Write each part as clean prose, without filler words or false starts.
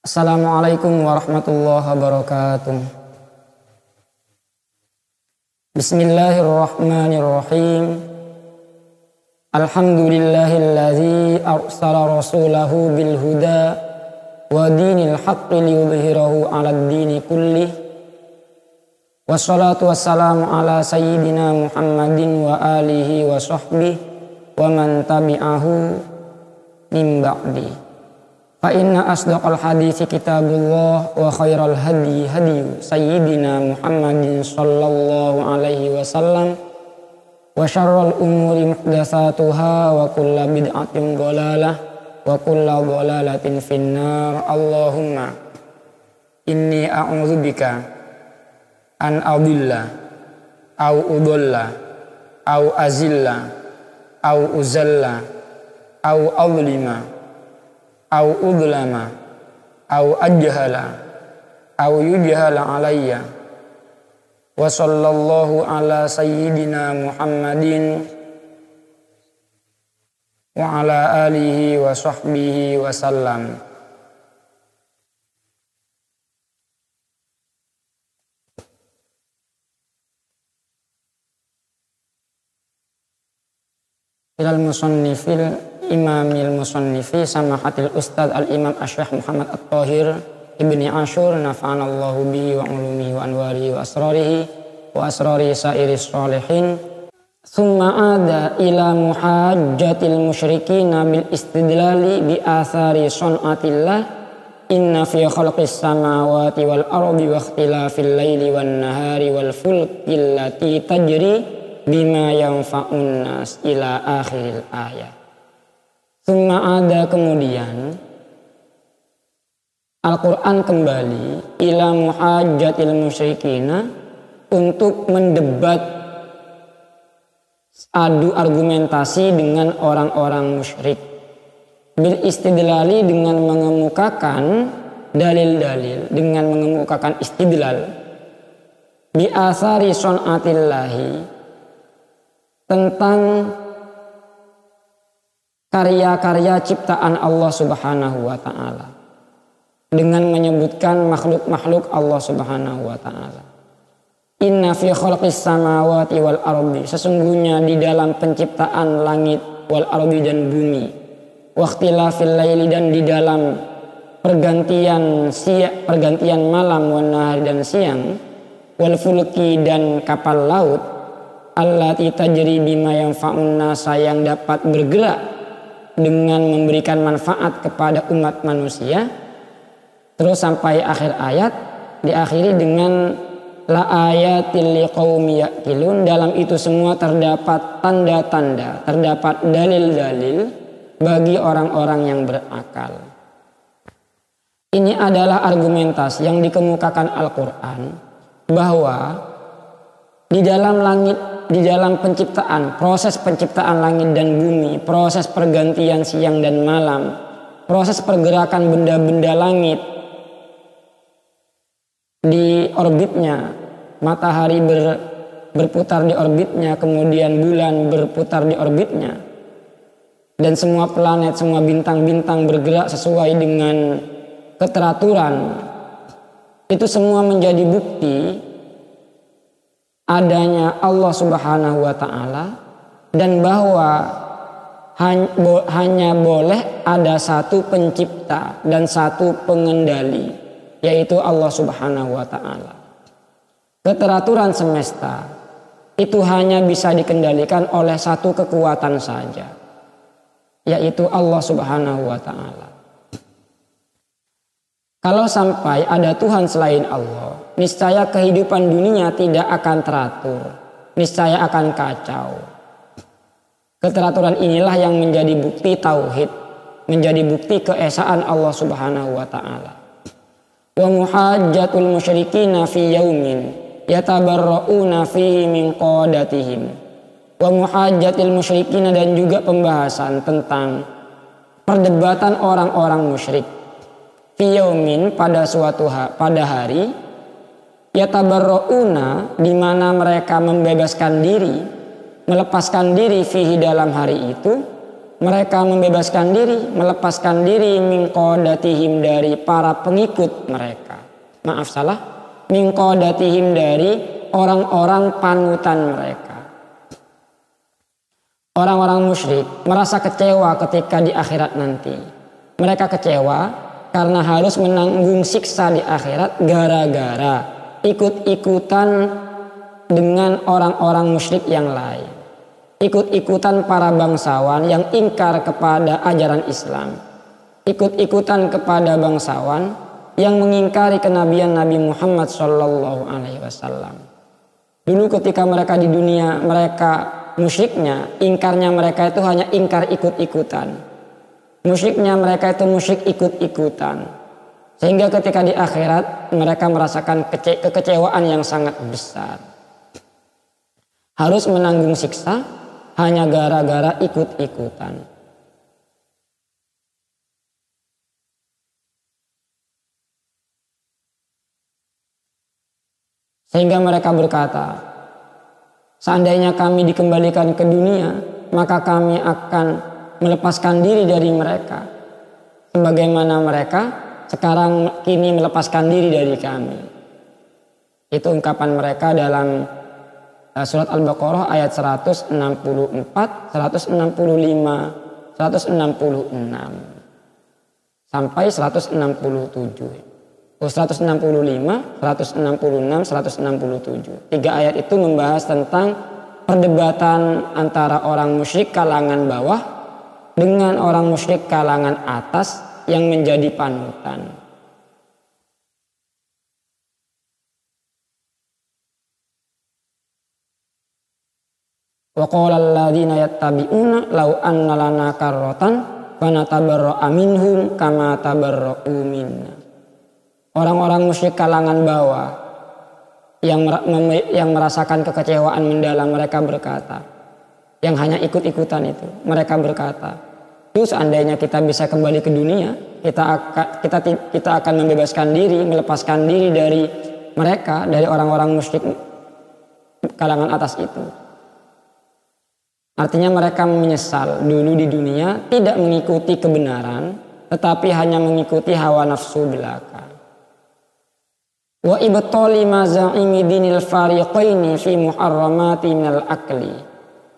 Assalamualaikum warahmatullahi wabarakatuh. Bismillahirrahmanirrahim. Alhamdulillahilladzi arsala rasulahu bil huda wa dinil haqqi liyudhhirahu 'alad dini kullih. Wassalatu wassalamu ala sayyidina Muhammadin wa alihi wa sahbihi wa man tabi'ahu min ba'di. Fa inna asdaqal hadithi kitabullah wa khairal hadi hadiyu sayyidina Muhammadin sallallahu alaihi wasallam wa syarrul umuri muhdatsatuha wa kullu bid'atin dhalalah wa kullu dhalalatin finnar. Allahumma inni a'udzubika an adilla au udalla au azilla au uzalla au adlima au udlama au ajhala au yujhala alayya wa sallallahu ala sayyidina Muhammadin wa ala alihi wa sahbihi wa sallam. Ilal musannifil Imamil Musannifi Samahatil Ustadz Al-Imam Asy-Syaikh Muhammad At-Thahir Ibni Ashur nafa'anallahu bihi wa ulumihi wa anwarihi wa asrari sairis sholihin. Thumma ada ila muhajjatil musyrikina bil istidlali bi athari sun'atillah inna fi khalqis samawati wal ardi wa ikhtilafil laili wan nahari wal fulki allati tajri bima yanfa'un nas ila akhiril ayat. Summa ada kemudian Al-Quran kembali ila muhajjatil musyrikina untuk mendebat adu argumentasi dengan orang-orang musyrik bil istidlali dengan mengemukakan dalil-dalil, dengan mengemukakan istidlal bi athari sun'atillahi tentang karya-karya ciptaan Allah Subhanahu wa ta'ala, dengan menyebutkan makhluk-makhluk Allah Subhanahu wa ta'ala. Inna fi khalqis samawati wal ardi, sesungguhnya di dalam penciptaan langit wal ardi dan bumi, wa ikhtilafil laili, dan di dalam pergantian malam wan nahar dan siang, wal fulki, dan kapal laut, allati tajri bima yanfa'un nasa, yang dapat bergerak dengan memberikan manfaat kepada umat manusia. Terus sampai akhir ayat diakhiri dengan la ayatil liqaumi yaqilun, dalam itu semua terdapat tanda-tanda, terdapat dalil-dalil bagi orang-orang yang berakal. Ini adalah argumentasi yang dikemukakan Al-Quran bahwa di dalam langit, di dalam penciptaan, proses penciptaan langit dan bumi, proses pergantian siang dan malam, proses pergerakan benda-benda langit di orbitnya, matahari berputar di orbitnya, kemudian bulan berputar di orbitnya, dan semua planet, semua bintang-bintang bergerak sesuai dengan keteraturan. Itu semua menjadi bukti adanya Allah Subhanahu wa ta'ala, dan bahwa hanya boleh ada satu pencipta dan satu pengendali, yaitu Allah Subhanahu wa ta'ala. Keteraturan semesta itu hanya bisa dikendalikan oleh satu kekuatan saja, yaitu Allah Subhanahu wa ta'ala. Kalau sampai ada Tuhan selain Allah, niscaya kehidupan dunia tidak akan teratur, niscaya akan kacau. Keteraturan inilah yang menjadi bukti tauhid, menjadi bukti keesaan Allah Subhanahu wa ta'ala. Wa muhajjatul musyrikina fi yaumin yatabarra'una fihi min qadatihim. Wa muhajjatil musyrikina, dan juga pembahasan tentang perdebatan orang-orang musyrik fi yaumin, pada hari, yatabarra'una, di mana mereka membebaskan diri, melepaskan diri fihi, dalam hari itu, mereka membebaskan diri, melepaskan diri min qadatihim dari para pengikut mereka. Maaf salah, min qadatihim dari orang-orang panutan mereka. Orang-orang musyrik merasa kecewa ketika di akhirat nanti. Mereka kecewa karena harus menanggung siksa di akhirat gara-gara ikut-ikutan dengan orang-orang musyrik yang lain. Ikut-ikutan para bangsawan yang ingkar kepada ajaran Islam. Ikut-ikutan kepada bangsawan yang mengingkari kenabian Nabi Muhammad SAW. Dulu ketika mereka di dunia, mereka musyriknya, ingkarnya mereka itu hanya ingkar ikut-ikutan. Musyriknya mereka itu musyrik ikut-ikutan. Sehingga ketika di akhirat mereka merasakan kekecewaan yang sangat besar. Harus menanggung siksa hanya gara-gara ikut-ikutan. Sehingga mereka berkata, seandainya kami dikembalikan ke dunia, maka kami akan melepaskan diri dari mereka. Sebagaimana mereka sekarang kini melepaskan diri dari kami. Itu ungkapan mereka dalam surat Al-Baqarah ayat 164, 165, 166 sampai 167. 165, 166, 167. 3 ayat itu membahas tentang perdebatan antara orang musyrik kalangan bawah dengan orang musyrik kalangan atas yang menjadi panutan. Wa qala alladziina yattabi'una law anna lana karratan fanatabarra'a minhum kama tabarra'u minna. Orang-orang musyrik kalangan bawah yang merasakan kekecewaan mendalam, mereka berkata, yang hanya ikut-ikutan itu, mereka berkata, itu seandainya kita bisa kembali ke dunia, kita akan membebaskan diri, melepaskan diri dari mereka, dari orang-orang musyrik kalangan atas itu. Artinya mereka menyesal dulu di dunia tidak mengikuti kebenaran, tetapi hanya mengikuti hawa nafsu belaka. Wa ibtali maza'imi dinil fariqaini fi muharramati minal akli.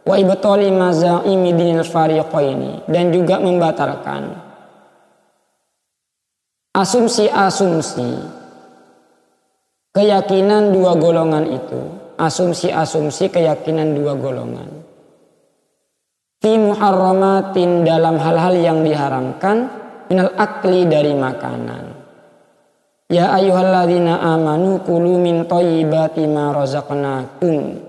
Wa ibtali maza'imi dinil fariqaini, dan juga membatalkan asumsi-asumsi keyakinan dua golongan itu, asumsi-asumsi keyakinan dua golongan. Fi muharramatin, dalam hal-hal yang diharamkan, minal akli, dari makanan. Ya ayyuhalladzina amanu kulu min thayyibati ma razaqnakum.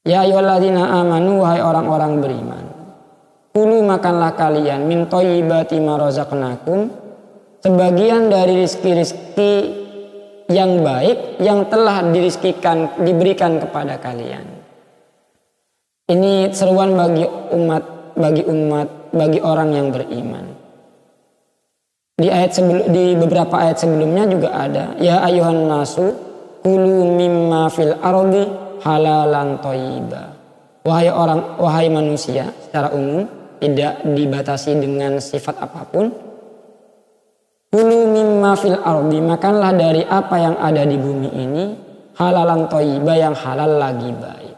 Ya ayyuhalladzina amanu, wahai orang-orang beriman. Kulu, makanlah kalian, min thayyibati ma razaqnakum, sebagian dari rezeki-rezeki yang baik yang telah diberikan kepada kalian. Ini seruan bagi orang yang beriman. Di beberapa ayat sebelumnya juga ada, ya ayuhan nasu kulu mimma fil ardi halalan thayyiba. Wahai manusia, secara umum tidak dibatasi dengan sifat apapun. Kulu mimma fil ardi, makanlah dari apa yang ada di bumi ini, halalan thayyiba, yang halal lagi baik.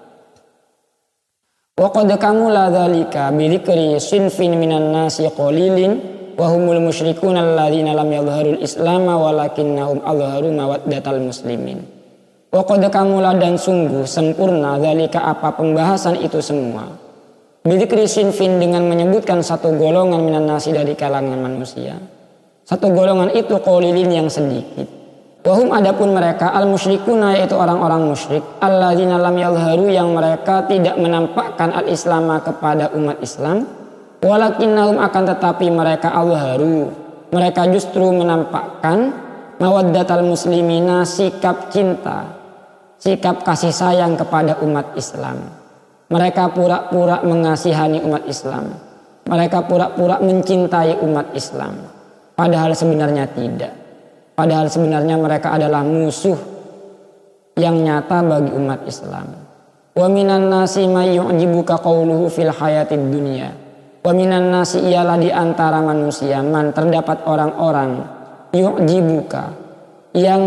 Wa qad kamula dzalika bi dzikri sinfin minan nasi qalilin wa humul musyrikuna alladzina lam yadhharul islama walakinnahum adharu mawaddatal muslimin. Wa qad kamula, dan sungguh sempurna, dzalika apa pembahasan itu semua, bi dzikri sinfin, dengan menyebutkan satu golongan minan nasi dari kalangan manusia. Satu golongan itu qalilin, yang sedikit. Wahum, adapun mereka, al musyrikuna, yaitu orang-orang musyrik, alladzina lam yadhharu, yang mereka tidak menampakkan al-islama kepada umat Islam, walakinnahum, akan tetapi mereka adhharu, mereka justru menampakkan mawaddatal muslimina, sikap cinta, sikap kasih sayang kepada umat Islam. Mereka pura-pura mengasihani umat Islam, mereka pura-pura mencintai umat Islam, padahal sebenarnya tidak. Padahal sebenarnya mereka adalah musuh yang nyata bagi umat Islam. Wa minan nasi may yu'jibuka qawluhu fil hayatid dunya. Wa minan nasi ialah di antara manusia man terdapat orang-orang yu'jibuka yang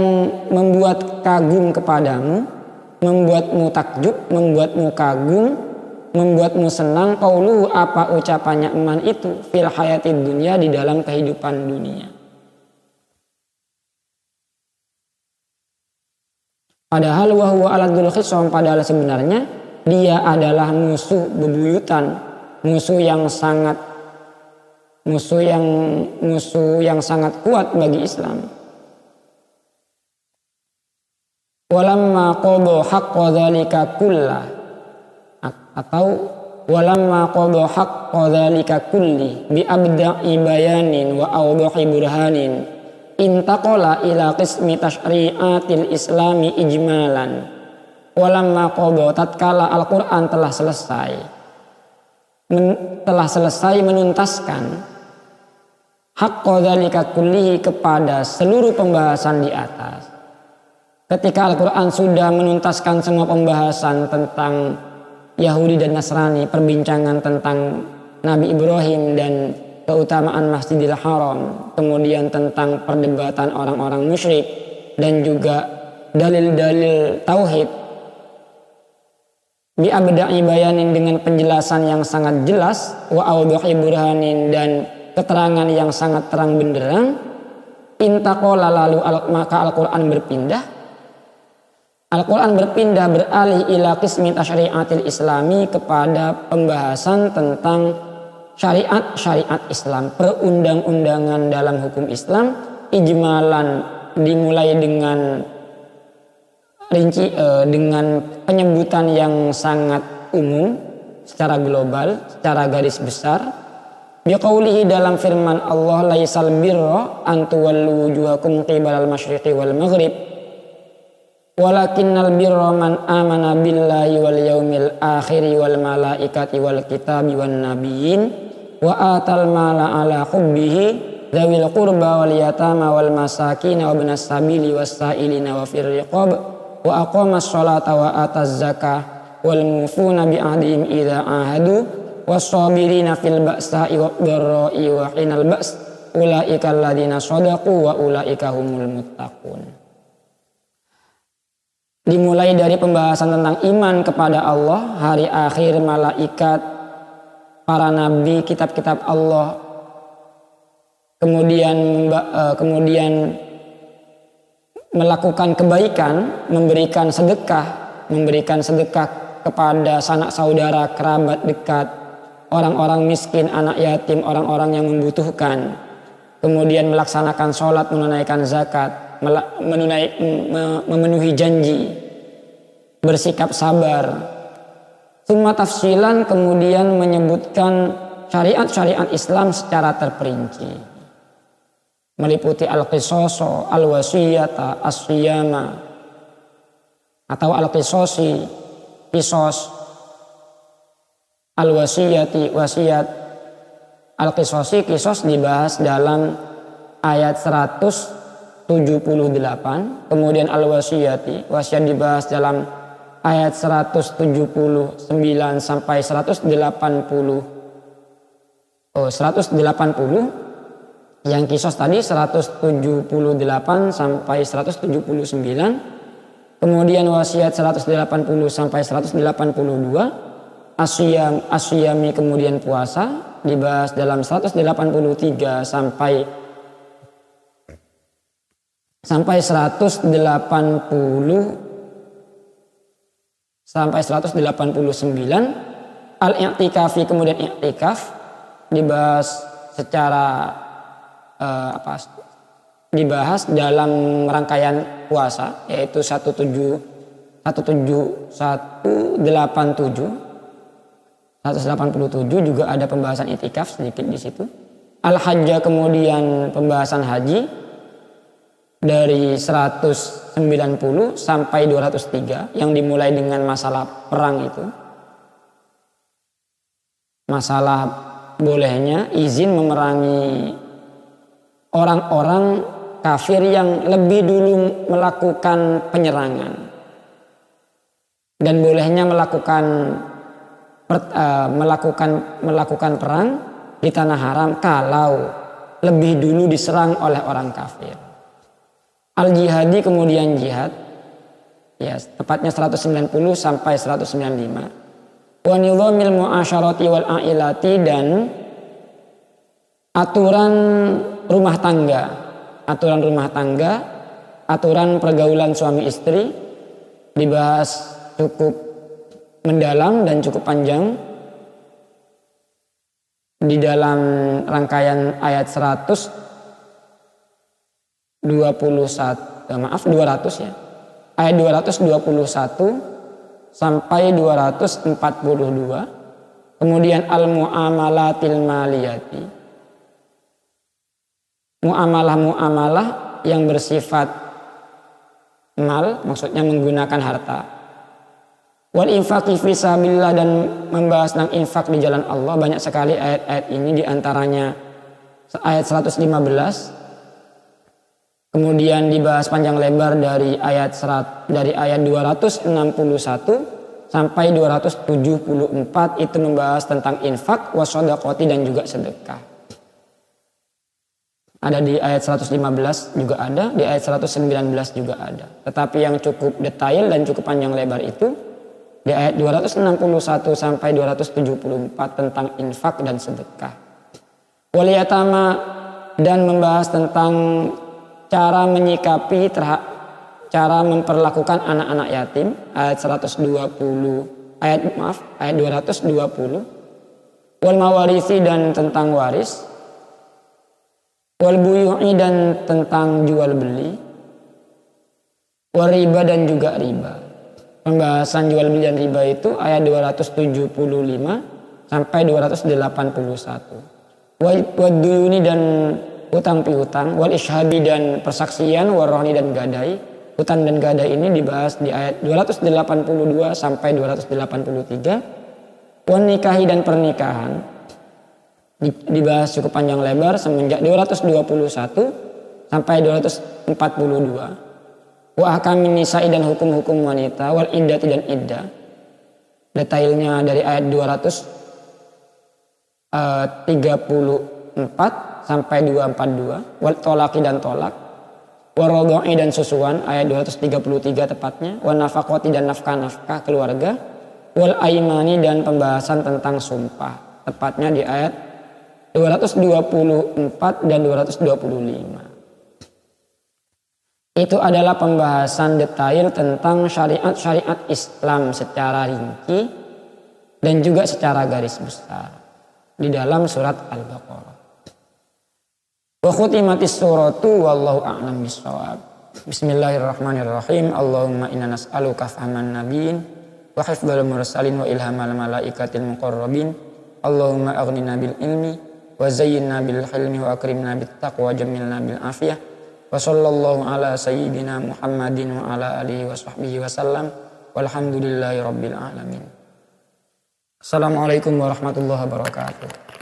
membuat kagum kepadamu, membuatmu takjub, membuatmu kagum, membuatmu senang qauluhu apa ucapannya man itu fil hayatid dunya di dalam kehidupan dunia. Padahal wahwa aladul khisam, padahal sebenarnya dia adalah musuh bebuyutan, musuh yang sangat kuat bagi Islam. Walamma qada haqqa dzalika kullah, atau walamma qada haqqa dzalika kulli bi abda'i bayanin wa awdahi burhanin intaqala ila qismi tasyri'atil islami ijmalan. Walamma qada, tatkala Al-Quran telah selesai menuntaskan haqqa dzalika kullihi kepada seluruh pembahasan di atas. Ketika Al-Quran sudah menuntaskan semua pembahasan tentang Yahudi dan Nasrani, perbincangan tentang Nabi Ibrahim dan keutamaan Masjidil Haram, kemudian tentang perdebatan orang-orang musyrik dan juga dalil-dalil tauhid, bi abda'i bayanin dengan penjelasan yang sangat jelas, wa awdahi burhanin dan keterangan yang sangat terang benderang, intaqala lalu maka Al-Quran berpindah beralih ila qismi tasyri'atil islami kepada pembahasan tentang syariat Islam, perundang-undangan dalam hukum Islam, ijmalan dimulai dengan rinci dengan penyebutan yang sangat umum secara global, secara garis besar. Biqaulihi dalam firman Allah, laisal birra an tuwallu wujuhakum qibalal masyriqi wal maghrib walakinnal birra man amana billahi wal yaumil akhiri wal malaikati wal kitabi wan nabiyyin wa atal mala ala hubbihi dzawil qurba wal yatama wal masakin wa ibnas sabili was sailina wa fir riqab wa aqamas sholata wa ataz zakah wal mufuna bi ahdihim idza ahadu was sabirina fil ba'sa'i wad dharra'i wa hinal ba's ulaika alladziina shadaqu wa ulaika humul muttaqun. Dimulai dari pembahasan tentang iman kepada Allah, hari akhir, malaikat, para nabi, kitab-kitab Allah, kemudian melakukan kebaikan, memberikan sedekah kepada sanak saudara, kerabat dekat, orang-orang miskin, anak yatim, orang-orang yang membutuhkan, kemudian melaksanakan sholat, menunaikan zakat, memenuhi janji, bersikap sabar. Summa tafsilan, kemudian menyebutkan syariat-syariat Islam secara terperinci, meliputi al-qisaso, al-wasiyata, as-siyama, atau al-qisosi, kisos, al-wasiyati, wasiat. Al-qisosi, kisos dibahas dalam ayat 178, kemudian al-wasiyati, wasiat dibahas dalam ayat 179 sampai 180, yang kisos tadi 178 sampai 179, kemudian wasiat 180 sampai 182, asyami kemudian puasa dibahas dalam 183 sampai 189. Al-i'tikafi, kemudian i'tikaf dibahas secara dibahas dalam rangkaian puasa, yaitu 187 juga ada pembahasan i'tikaf sedikit di situ. Al-hajjah, kemudian pembahasan haji dari 190 sampai 203 yang dimulai dengan masalah perang itu. Masalah bolehnya izin memerangi orang-orang kafir yang lebih dulu melakukan penyerangan. dan bolehnya melakukan perang di tanah haram kalau lebih dulu diserang oleh orang kafir. Al-jihadi kemudian jihad, ya tepatnya 190 sampai 195. Wa nizamil mu'asyarati wal a'ilati, dan aturan rumah tangga, aturan pergaulan suami istri dibahas cukup mendalam dan cukup panjang di dalam rangkaian ayat 200 ya. Ayat 221 sampai 242. Kemudian al-muamalatil maliyati. Muamalah yang bersifat mal, maksudnya menggunakan harta. Wal infaqi fi sabilillah, dan membahas tentang infak di jalan Allah. Banyak sekali ayat-ayat ini, diantaranya ayat 115. Kemudian dibahas panjang lebar dari ayat 261 sampai 274, itu membahas tentang infak, wasodaqoti, dan juga sedekah. Ada di ayat 115 juga ada, di ayat 119 juga ada. Tetapi yang cukup detail dan cukup panjang lebar itu di ayat 261 sampai 274 tentang infak dan sedekah. Wal yatama, dan membahas tentang cara memperlakukan anak-anak yatim, ayat 220. Wal mawarisi, dan tentang waris. Wal buyu'i, dan tentang jual beli. Wal riba, dan juga riba. Pembahasan jual beli dan riba itu ayat 275 sampai 281. Wal duyuni, dan hutang piutang. Wal ishabi, dan persaksian. Wal rohni, dan gadai. Hutang dan gadai ini dibahas di ayat 282 sampai 283. Wal nikahi, dan pernikahan dibahas cukup panjang lebar semenjak 221 sampai 242. Wa ahkamin nisa'i, dan hukum-hukum wanita. Wal iddati, dan iddah. Detailnya dari ayat 234 sampai 242. Wal tolaki, dan tolak. Wal rodho'i, dan susuan, ayat 233 tepatnya. Wal nafaqati, dan nafkah-nafkah keluarga. Wal aimani, dan pembahasan tentang sumpah, tepatnya di ayat 224 dan 225. Itu adalah pembahasan detail tentang syariat Islam secara rinci dan juga secara garis besar di dalam surat Al-Baqarah. Wa khutimatis suratu wallahu a'lam bishawab. Bismillahirrahmanirrahim. Allahumma inna nas'aluka fahman nabiyyin wa hifdzal mursalin wa ilhamal malaikatil muqarrabin. Allahumma aghnina bil ilmi wa zayyinna bil hilmi wa akrimna bit taqwa wa jammilna bil afiyah. Wa sallallahu ala sayyidina Muhammadin wa ala alihi wa sahbihi wa sallam. Walhamdulillahi rabbil alamin. Assalamualaikum warahmatullahi wabarakatuh.